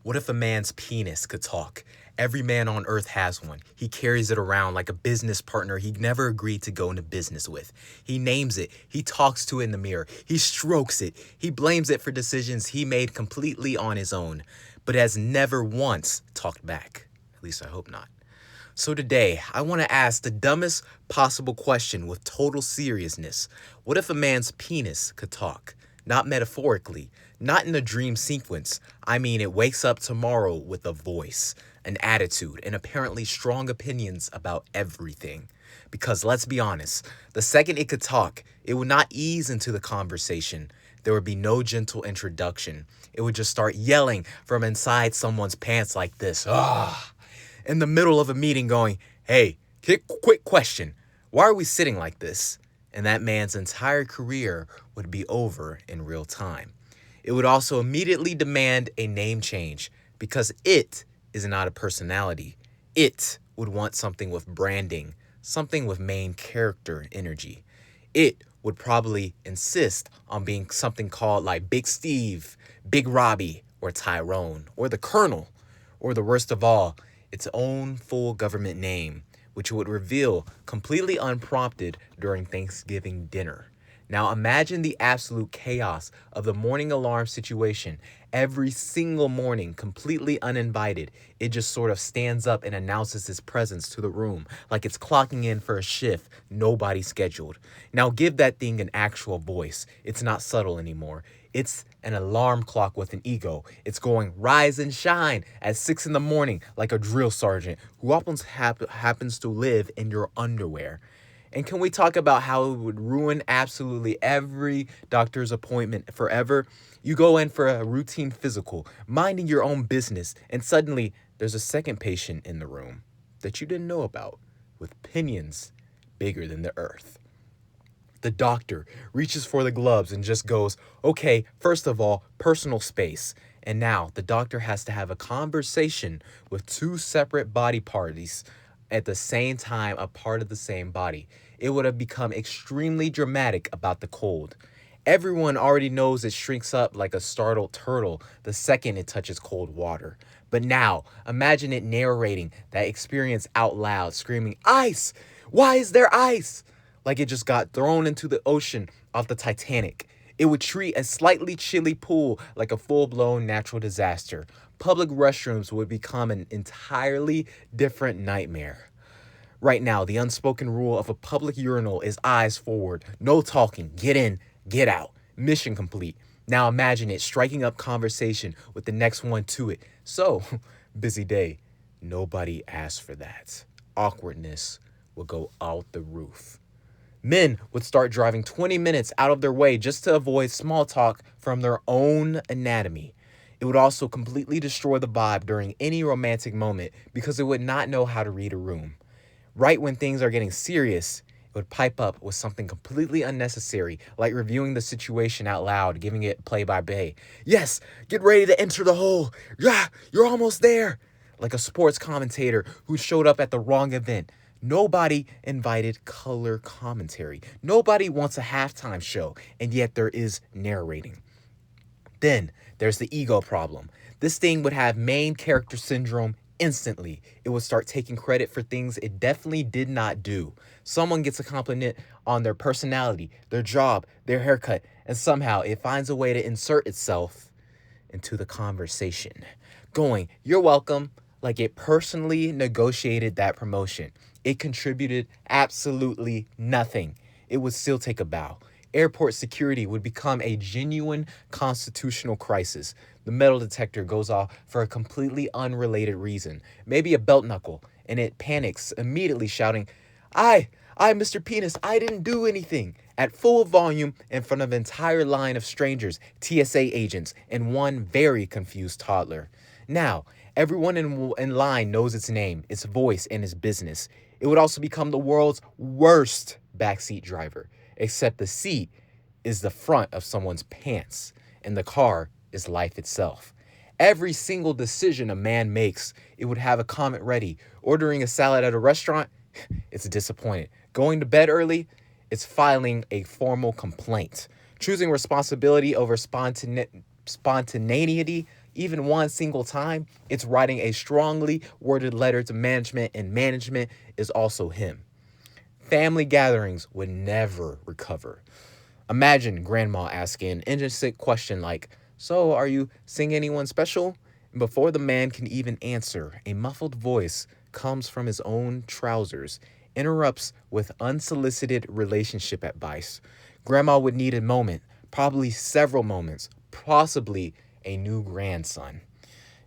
What if a man's penis could talk? Every man on earth has one. He carries it around like a business partner he never agreed to go into business with. He names it. He talks to it in the mirror. He strokes it. He blames it for decisions he made completely on his own, but has never once talked back. At least I hope not. So today, I want to ask the dumbest possible question with total seriousness. What if a man's penis could talk? Not metaphorically, not in a dream sequence. I mean, it wakes up tomorrow with a voice, an attitude, and apparently strong opinions about everything. Because let's be honest, the second it could talk, it would not ease into the conversation. There would be no gentle introduction. It would just start yelling from inside someone's pants like this. Ah! In the middle of a meeting going, hey, quick question. Why are we sitting like this? And that man's entire career would be over in real time. It would also immediately demand a name change because it is not a personality. It would want something with branding, something with main character energy. It would probably insist on being something called like Big Steve, Big Robbie, or Tyrone, or the Colonel, or the worst of all, its own full government name, which would reveal completely unprompted during Thanksgiving dinner. Now imagine the absolute chaos of the morning alarm situation. Every single morning, completely uninvited, it just sort of stands up and announces its presence to the room, like it's clocking in for a shift nobody scheduled. Now give that thing an actual voice. It's not subtle anymore. It's an alarm clock with an ego. It's going rise and shine at 6 in the morning like a drill sergeant who happens to live in your underwear. And can we talk about how it would ruin absolutely every doctor's appointment forever? You go in for a routine physical, minding your own business, and suddenly there's a second patient in the room that you didn't know about with pinions bigger than the earth. The doctor reaches for the gloves and just goes, okay, first of all, personal space. And now the doctor has to have a conversation with two separate body parties at the same time, a part of the same body. It would have become extremely dramatic about the cold. Everyone already knows it shrinks up like a startled turtle the second it touches cold water. But now, imagine it narrating that experience out loud, screaming, ice! Why is there ice? Like it just got thrown into the ocean off the Titanic. It would treat a slightly chilly pool like a full-blown natural disaster. Public restrooms would become an entirely different nightmare. Right now, the unspoken rule of a public urinal is eyes forward, no talking, get in, get out. Mission complete. Now imagine it striking up conversation with the next one to it. So, busy day. Nobody asked for that. Awkwardness will go out the roof. Men would start driving 20 minutes out of their way just to avoid small talk from their own anatomy. It would also completely destroy the vibe during any romantic moment because it would not know how to read a room. Right when things are getting serious, it would pipe up with something completely unnecessary, like reviewing the situation out loud, giving it play-by-play. Yes, get ready to enter the hole. Yeah, you're almost there. Like a sports commentator who showed up at the wrong event. Nobody invited color commentary. Nobody wants a halftime show, and yet there is narrating. Then there's the ego problem. This thing would have main character syndrome instantly. It would start taking credit for things it definitely did not do. Someone gets a compliment on their personality, their job, their haircut, and somehow it finds a way to insert itself into the conversation. Going, you're welcome, like it personally negotiated that promotion. It contributed absolutely nothing. It would still take a bow. Airport security would become a genuine constitutional crisis. The metal detector goes off for a completely unrelated reason, maybe a belt knuckle, and it panics, immediately shouting, Mr. Penis, I didn't do anything, at full volume in front of an entire line of strangers, TSA agents, and one very confused toddler. Now, everyone in line knows its name, its voice, and its business. It would also become the world's worst backseat driver, except the seat is the front of someone's pants, and the car is life itself. Every single decision a man makes, it would have a comment ready. Ordering a salad at a restaurant, it's disappointed. Going to bed early, it's filing a formal complaint. Choosing responsibility over spontaneity, even one single time, it's writing a strongly worded letter to management, and management is also him. Family gatherings would never recover. Imagine grandma asking an innocent question like, "So, are you seeing anyone special?" And before the man can even answer, a muffled voice comes from his own trousers, interrupts with unsolicited relationship advice. Grandma would need a moment, probably several moments, possibly a new grandson.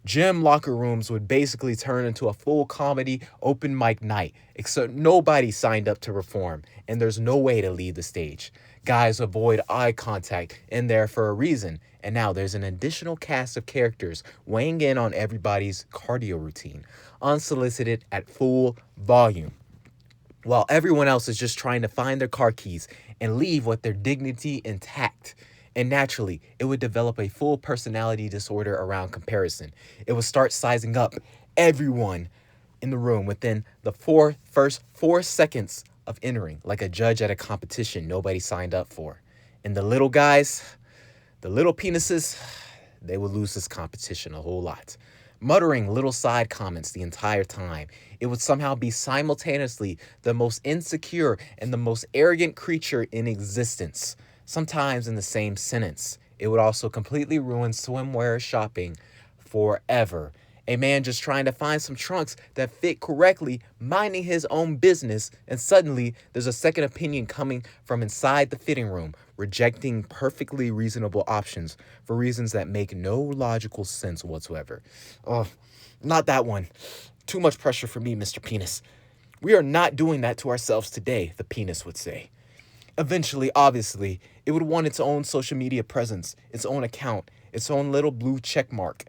Gym locker rooms would basically turn into a full comedy open mic night, except nobody signed up to perform, and there's no way to leave the stage. Guys avoid eye contact in there for a reason, and now there's an additional cast of characters weighing in on everybody's cardio routine, unsolicited at full volume, while everyone else is just trying to find their car keys and leave with their dignity intact. And naturally, it would develop a full personality disorder around comparison. It would start sizing up everyone in the room within the first 4 seconds of entering, like a judge at a competition nobody signed up for. And the little guys, the little penises, they would lose this competition a whole lot. Muttering little side comments the entire time, it would somehow be simultaneously the most insecure and the most arrogant creature in existence, sometimes in the same sentence. It would also completely ruin swimwear shopping forever. A man just trying to find some trunks that fit correctly, minding his own business, and suddenly there's a second opinion coming from inside the fitting room, rejecting perfectly reasonable options for reasons that make no logical sense whatsoever. Oh, not that one. Too much pressure for me, Mr. Penis. We are not doing that to ourselves today, the penis would say. Eventually, obviously, it would want its own social media presence, its own account, its own little blue check mark.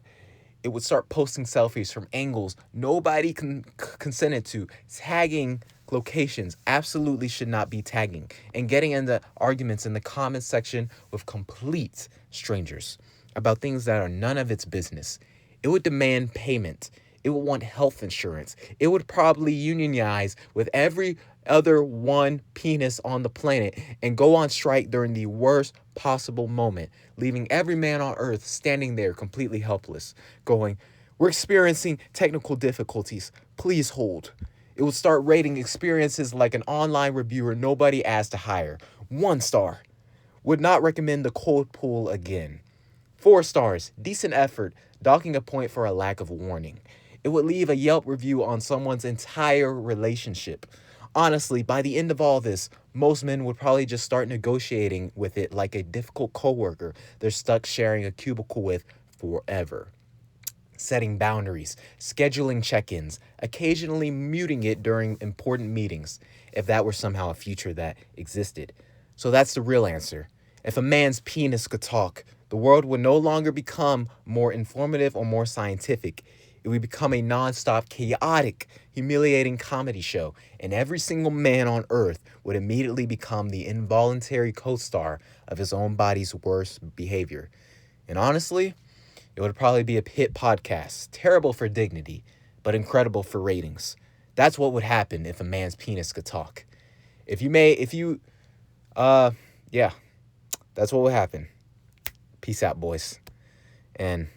It would start posting selfies from angles nobody consented to, tagging locations absolutely should not be tagging, and getting into arguments in the comment section with complete strangers about things that are none of its business. It would demand payment. It would want health insurance. It would probably unionize with every other one penis on the planet and go on strike during the worst possible moment, leaving every man on earth standing there completely helpless, going, "We're experiencing technical difficulties. Please hold." It would start rating experiences like an online reviewer nobody asked to hire. 1 star. Would not recommend the cold pool again. 4 stars. Decent effort, docking a point for a lack of warning. It would leave a Yelp review on someone's entire relationship. Honestly, by the end of all this, most men would probably just start negotiating with it like a difficult coworker they're stuck sharing a cubicle with forever. Setting boundaries, scheduling check-ins, occasionally muting it during important meetings, if that were somehow a future that existed. So that's the real answer. If a man's penis could talk, the world would no longer become more informative or more scientific. It would become a non-stop, chaotic, humiliating comedy show, and every single man on earth would immediately become the involuntary co-star of his own body's worst behavior. And honestly, it would probably be a hit podcast, terrible for dignity, but incredible for ratings. That's what would happen if a man's penis could talk. Yeah, that's what would happen. Peace out, boys. And